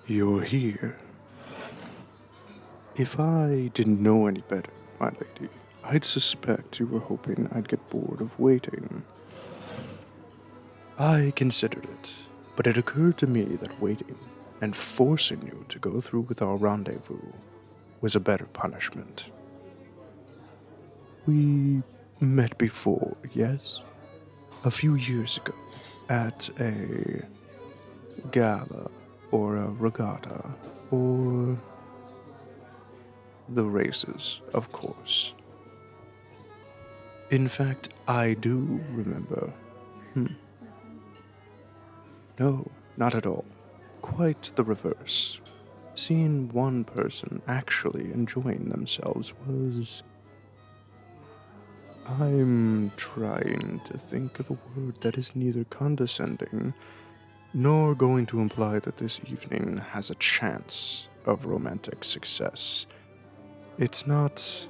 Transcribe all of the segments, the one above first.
You're here. If I didn't know any better, my lady, I'd suspect you were hoping I'd get bored of waiting. I considered it, but it occurred to me that waiting and forcing you to go through with our rendezvous was a better punishment. We met before, yes? A few years ago, at a gala, or a regatta, or the races, of course. In fact, I do remember. No, not at all. Quite the reverse. Seeing one person actually enjoying themselves was... I'm trying to think of a word that is neither condescending nor going to imply that this evening has a chance of romantic success. It's not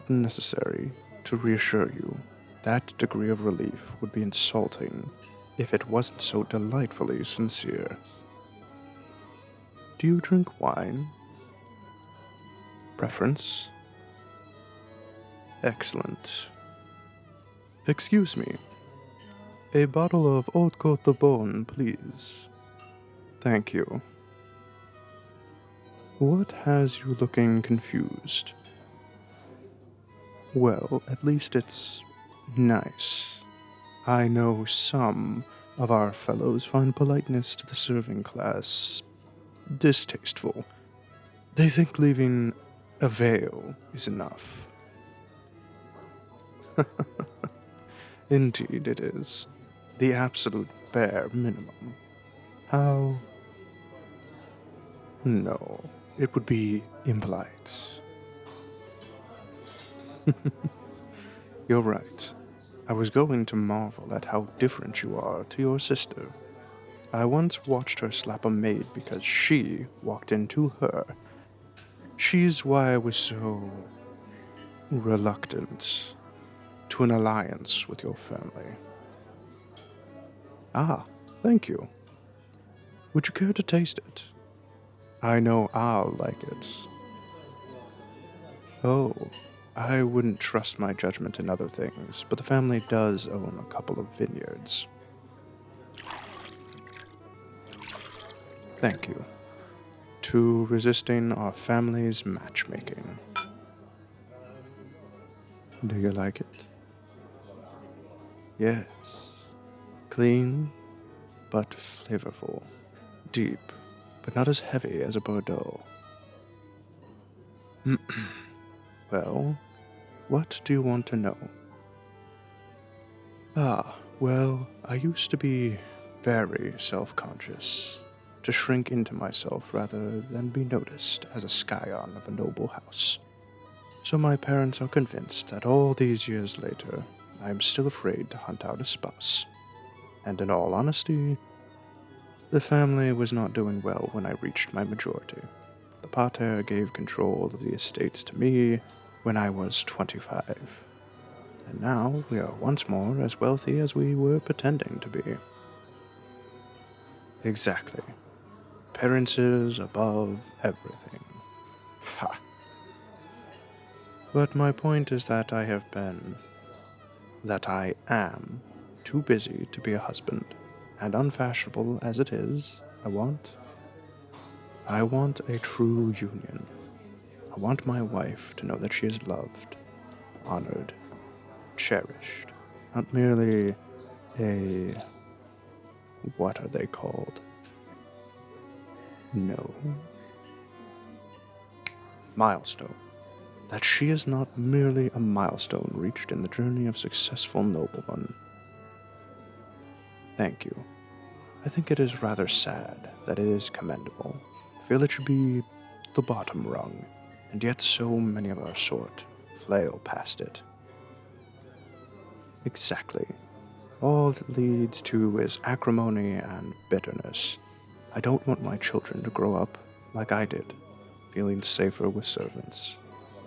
necessary to reassure you. That degree of relief would be insulting if it wasn't so delightfully sincere. Do you drink wine? Preference? Excellent. Excuse me. A bottle of Haute Côte de Beaune, please. Thank you. What has you looking confused? Well, at least it's nice. I know some of our fellows find politeness to the serving class distasteful. They think leaving a veil is enough. Indeed it is. The absolute bare minimum. How? No, it would be impolite. You're right. I was going to marvel at how different you are to your sister. I once watched her slap a maid because she walked into her. She's why I was so reluctant to an alliance with your family. Ah, thank you. Would you care to taste it? I know I'll like it. Oh, I wouldn't trust my judgment in other things, but the family does own a couple of vineyards. Thank you. To resisting our family's matchmaking. Do you like it? Yes. Clean, but flavorful. Deep, but not as heavy as a Bordeaux. Well, what do you want to know? Well, I used to be very self-conscious, to shrink into myself rather than be noticed as a scion of a noble house. So my parents are convinced that all these years later, I am still afraid to hunt out a spouse. And in all honesty, the family was not doing well when I reached my majority. The pater gave control of the estates to me when I was 25. And now we are once more as wealthy as we were pretending to be. Exactly. Appearances above everything. Ha! But my point is that I am too busy to be a husband, and unfashionable as it is, I want a true union. I want my wife to know that she is loved, honored, cherished, not merely a... what are they called? No. Milestone. That she is not merely a milestone reached in the journey of successful noblemen. Thank you. I think it is rather sad that it is commendable. I feel it should be the bottom rung, and yet so many of our sort flail past it. Exactly. All it leads to is acrimony and bitterness. I don't want my children to grow up like I did, feeling safer with servants,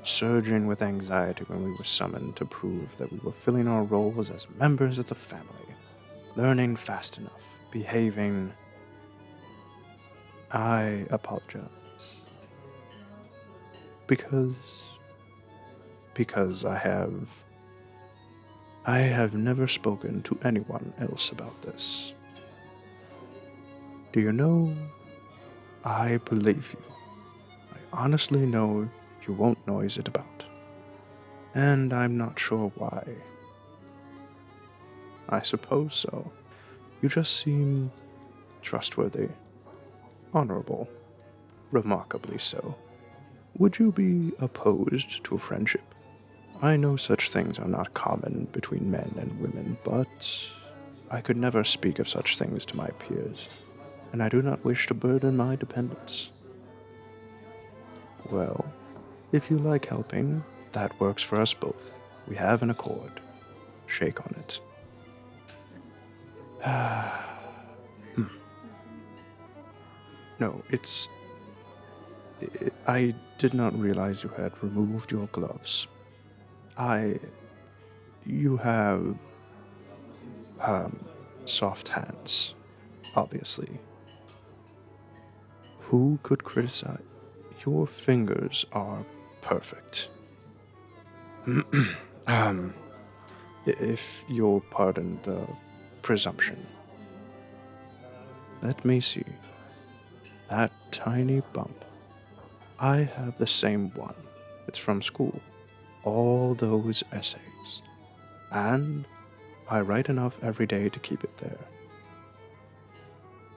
surging with anxiety when we were summoned to prove that we were filling our roles as members of the family, learning fast enough, behaving I apologize. Because I have never spoken to anyone else about this. Do you know, I believe you. I honestly know you won't noise it about. And I'm not sure why. I suppose so. You just seem trustworthy, honorable, remarkably so. Would you be opposed to a friendship? I know such things are not common between men and women, but I could never speak of such things to my peers, and I do not wish to burden my dependents. Well, if you like helping, that works for us both. We have an accord. Shake on it. No, I did not realize you had removed your gloves. You have, soft hands, obviously. Who could criticize? Your fingers are perfect. If you'll pardon the presumption. Let me see. That tiny bump. I have the same one. It's from school. All those essays. And I write enough every day to keep it there.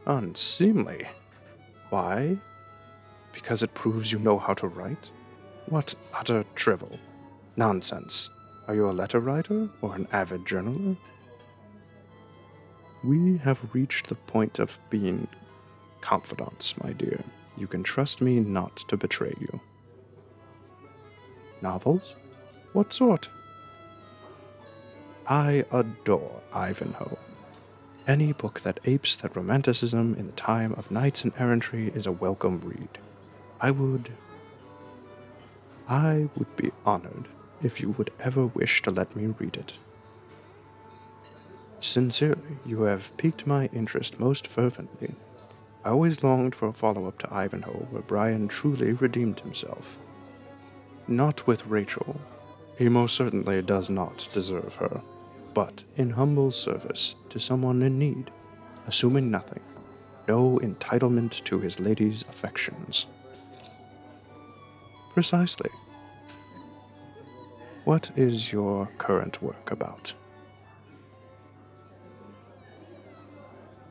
Unseemly. Why? Because it proves you know how to write? What utter drivel. Nonsense. Are you a letter writer or an avid journaler? We have reached the point of being confidants, my dear. You can trust me not to betray you. Novels? What sort? I adore Ivanhoe. Any book that apes that romanticism in the time of knights and errantry is a welcome read. I would be honored if you would ever wish to let me read it. Sincerely, you have piqued my interest most fervently. I always longed for a follow-up to Ivanhoe where Brian truly redeemed himself. Not with Rachel. He most certainly does not deserve her, but in humble service to someone in need, assuming nothing, no entitlement to his lady's affections. Precisely. What is your current work about?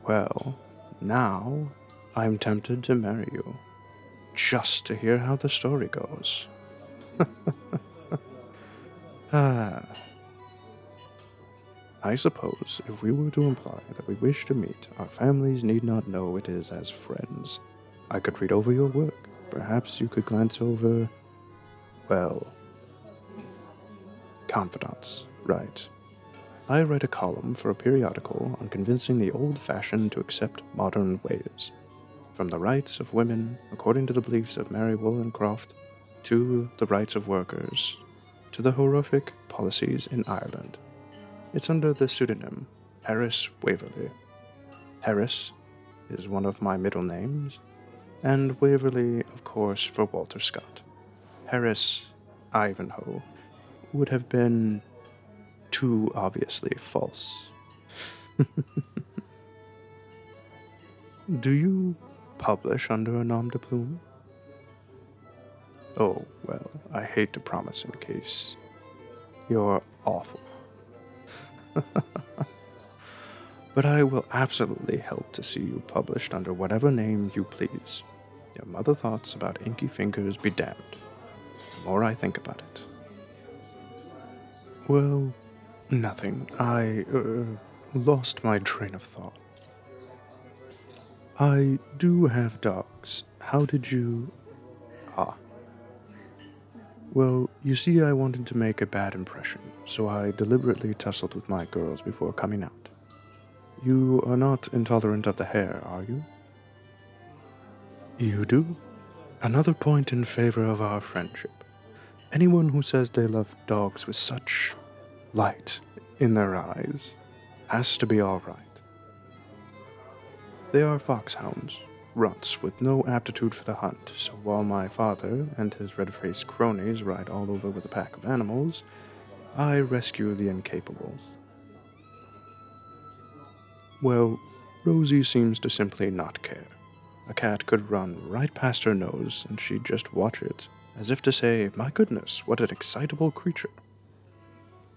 Well, now I'm tempted to marry you, just to hear how the story goes. I suppose if we were to imply that we wish to meet, our families need not know it is as friends. I could read over your work. Perhaps you could glance over, well, confidants, right. I write a column for a periodical on convincing the old-fashioned to accept modern ways. From the rights of women, according to the beliefs of Mary Wollstonecraft, to the rights of workers, to the horrific policies in Ireland. It's under the pseudonym Harris Waverley. Harris is one of my middle names, and Waverley, of course, for Walter Scott. Harris Ivanhoe would have been too obviously false. Do you publish under a nom de plume? Oh, well, I hate to promise in case you're awful. But I will absolutely help to see you published under whatever name you please. Your mother thoughts about inky fingers be damned. The more I think about it. Well, nothing. I lost my train of thought. I do have dogs. How did you... Well, you see, I wanted to make a bad impression, so I deliberately tussled with my girls before coming out. You are not intolerant of the hair, are you? You do? Another point in favor of our friendship. Anyone who says they love dogs with such light in their eyes has to be all right. They are foxhounds, runts with no aptitude for the hunt, so while my father and his red-faced cronies ride all over with a pack of animals, I rescue the incapable. Well, Rosie seems to simply not care. A cat could run right past her nose, and she'd just watch it, as if to say, "My goodness, what an excitable creature."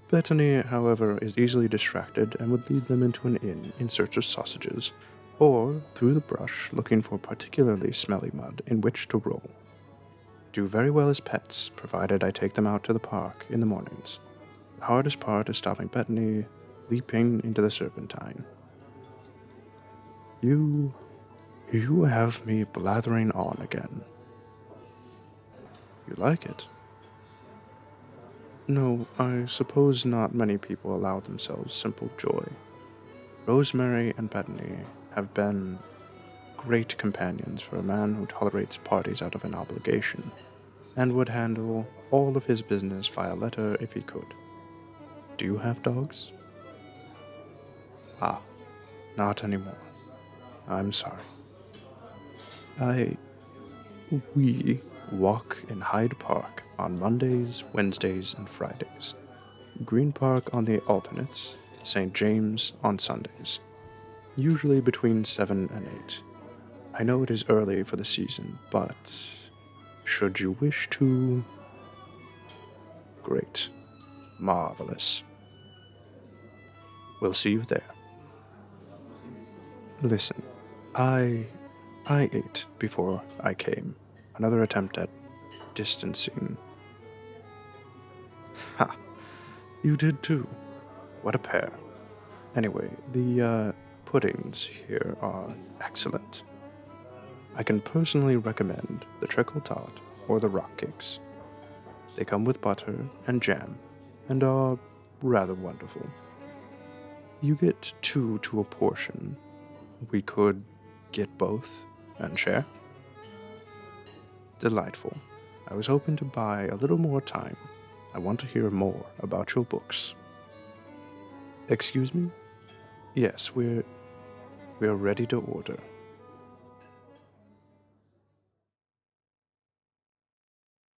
Bethany, however, is easily distracted and would lead them into an inn in search of sausages, or through the brush looking for particularly smelly mud in which to roll. Do very well as pets, provided I take them out to the park in the mornings. The hardest part is stopping Bethany leaping into the serpentine. You have me blathering on again. You like it? No, I suppose not many people allow themselves simple joy. Rosemary and Bethany have been great companions for a man who tolerates parties out of an obligation, and would handle all of his business via letter if he could. Do you have dogs? Ah, not anymore. I'm sorry. We walk in Hyde Park on Mondays, Wednesdays, and Fridays. Green Park on the alternates, St. James on Sundays. Usually between 7 and 8. I know it is early for the season, but should you wish to... Great. Marvelous. We'll see you there. Listen, I ate before I came. Another attempt at distancing. Ha! You did too. What a pair. Anyway, the puddings here are excellent. I can personally recommend the treacle tart or the rock cakes. They come with butter and jam and are rather wonderful. You get 2 to a portion. We could get both and share. Delightful. I was hoping to buy a little more time. I want to hear more about your books. Excuse me? Yes, we're ready to order.